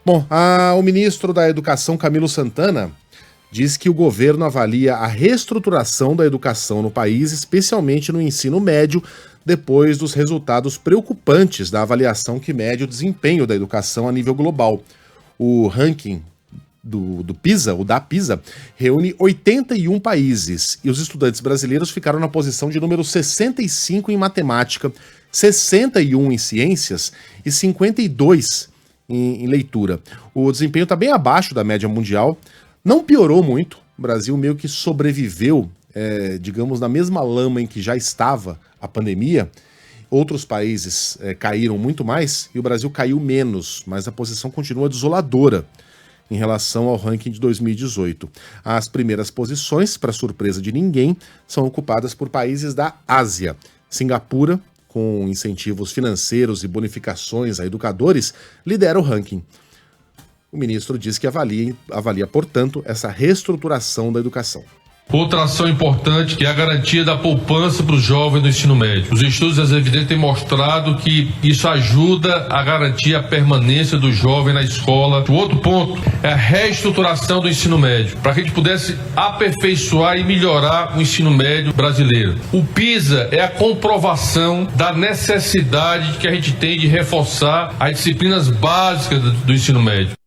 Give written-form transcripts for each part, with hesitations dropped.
Bom, o ministro da Educação, Camilo Santana, diz que o governo avalia a reestruturação da educação no país, especialmente no ensino médio, depois dos resultados preocupantes da avaliação que mede o desempenho da educação a nível global. O ranking do PISA, o da PISA, reúne 81 países e os estudantes brasileiros ficaram na posição de número 65 em matemática, 61 em ciências e 52 em leitura. O desempenho está bem abaixo da média mundial, não piorou muito, o Brasil meio que sobreviveu, digamos, na mesma lama em que já estava a pandemia. Outros países caíram muito mais e o Brasil caiu menos, mas a posição continua desoladora em relação ao ranking de 2018. As primeiras posições, para surpresa de ninguém, são ocupadas por países da Ásia. Singapura, com incentivos financeiros e bonificações a educadores, lidera o ranking. O ministro diz que avalia, portanto, essa reestruturação da educação. Outra ação importante que é a garantia da poupança para os jovens do ensino médio. Os estudos e as evidências têm mostrado que isso ajuda a garantir a permanência do jovem na escola. O outro ponto é a reestruturação do ensino médio, para que a gente pudesse aperfeiçoar e melhorar o ensino médio brasileiro. O PISA é a comprovação da necessidade que a gente tem de reforçar as disciplinas básicas do ensino médio.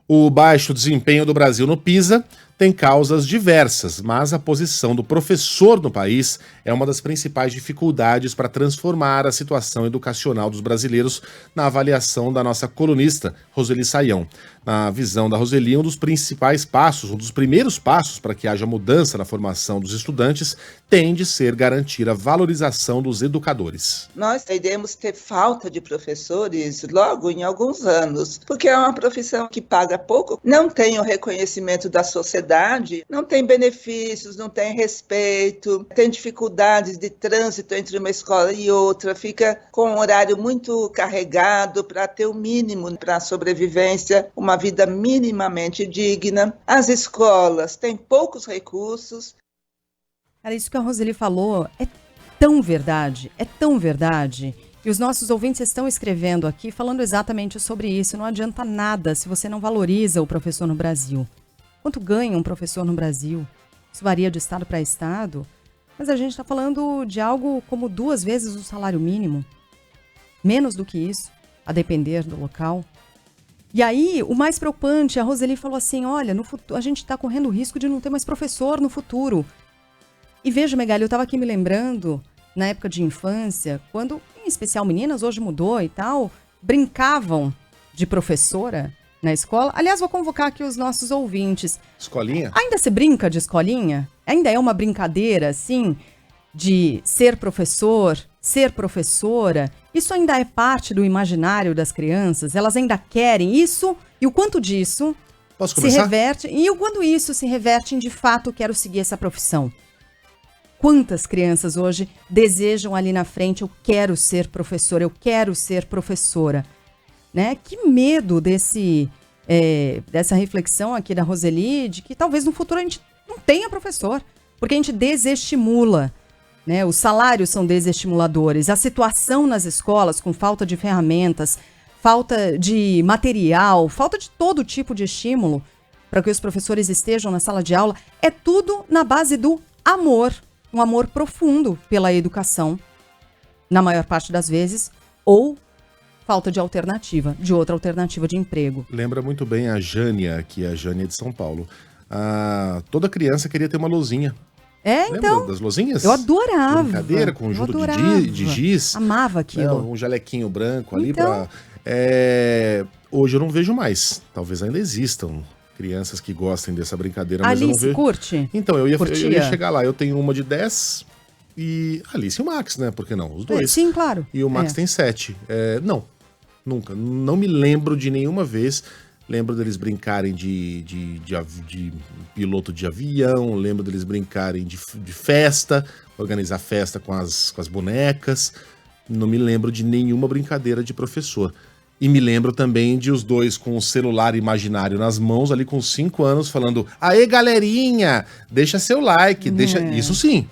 O baixo desempenho do Brasil no PISA tem causas diversas, mas a posição do professor no país é uma das principais dificuldades para transformar a situação educacional dos brasileiros, na avaliação da nossa colunista, Roseli Saião. Na visão da Roseli, um dos primeiros passos para que haja mudança na formação dos estudantes tem de ser garantir a valorização dos educadores. Nós iremos ter falta de professores logo em alguns anos, porque é uma profissão que paga pouco, não tem o reconhecimento da sociedade, não tem benefícios, não tem respeito, tem dificuldades de trânsito entre uma escola e outra, fica com um horário muito carregado para ter o mínimo para a sobrevivência, uma vida minimamente digna. As escolas têm poucos recursos. Cara, isso que a Roseli falou é tão verdade, E os nossos ouvintes estão escrevendo aqui, falando exatamente sobre isso. Não adianta nada se você não valoriza o professor no Brasil. Quanto ganha um professor no Brasil? Isso varia de estado para estado, mas a gente está falando de algo como 2 vezes o salário mínimo. Menos do que isso, a depender do local. E aí, o mais preocupante, a Roseli falou assim, olha, no futuro, a gente está correndo o risco de não ter mais professor no futuro. E veja, Megali, eu estava aqui me lembrando, na época de infância, quando, em especial meninas, hoje mudou e tal, brincavam de professora na escola. Aliás, vou convocar aqui os nossos ouvintes. Escolinha? Ainda se brinca de escolinha? Ainda é uma brincadeira, assim, de ser professor, ser professora? Isso ainda é parte do imaginário das crianças? Elas ainda querem isso? E o quanto disso se reverte? E o quanto isso se reverte em, de fato, quero seguir essa profissão? Quantas crianças hoje desejam ali na frente, eu quero ser professor, eu quero ser professora? Né? Que medo dessa reflexão aqui da Roseli, de que talvez no futuro a gente não tenha professor, porque a gente desestimula, né? Os salários são desestimuladores, a situação nas escolas com falta de ferramentas, falta de material, falta de todo tipo de estímulo para que os professores estejam na sala de aula, é tudo na base do amor. Um amor profundo pela educação, na maior parte das vezes, ou falta de outra alternativa de emprego. Lembra muito bem a Jânia, que é a Jânia de São Paulo. Toda criança queria ter uma lousinha. Lembra então, das lousinhas? Eu adorava. Brincadeira, conjunto de giz. Amava aquilo. Um jalequinho branco ali pra... Hoje eu não vejo mais. Talvez ainda existam crianças que gostem dessa brincadeira, mas eu não vejo. Curte? Então, eu ia chegar lá. Eu tenho uma de 10 e a Alice e o Max, né? Por que não? Os dois. Sim, claro. E o Max tem 7. Não, nunca. Não me lembro de nenhuma vez. Lembro deles brincarem de piloto de avião, lembro deles brincarem de festa, organizar festa com as bonecas. Não me lembro de nenhuma brincadeira de professor. E me lembro também de os dois com o celular imaginário nas mãos, ali com 5 anos, falando: aê, galerinha, deixa seu like, deixa... Isso sim.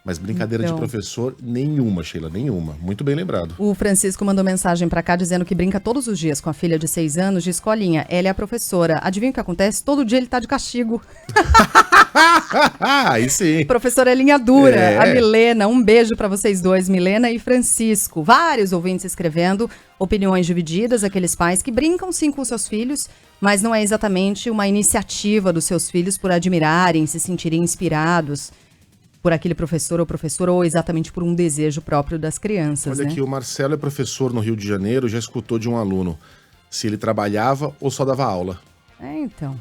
Mas brincadeira de professor, nenhuma, Sheila, nenhuma. Muito bem lembrado. O Francisco mandou mensagem pra cá dizendo que brinca todos os dias com a filha de 6 anos de escolinha. Ela é a professora. Adivinha o que acontece? Todo dia ele tá de castigo. Aí sim. Professora é linha dura. É. A Milena, um beijo pra vocês dois, Milena e Francisco. Vários ouvintes escrevendo, opiniões divididas, aqueles pais que brincam sim com seus filhos, mas não é exatamente uma iniciativa dos seus filhos por admirarem, se sentirem inspirados por aquele professor ou professora, ou exatamente por um desejo próprio das crianças, Olha né? aqui, o Marcelo é professor no Rio de Janeiro, já escutou de um aluno se ele trabalhava ou só dava aula. Então.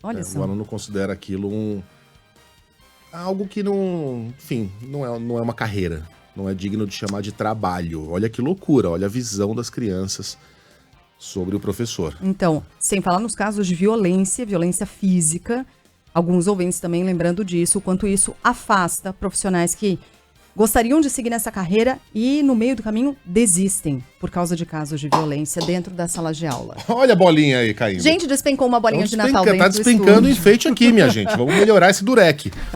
Olha O só. aluno considera aquilo algo que não, enfim, não é uma carreira, não é digno de chamar de trabalho. Olha que loucura, olha a visão das crianças sobre o professor. Então, sem falar nos casos de violência física, alguns ouvintes também lembrando disso, o quanto isso afasta profissionais que gostariam de seguir nessa carreira e, no meio do caminho, desistem por causa de casos de violência dentro da sala de aula. Olha a bolinha aí caindo. Gente, despencou uma bolinha de Natal Tá dentro do despencando estúdio. enfeite aqui, minha gente. Vamos melhorar esse dureque.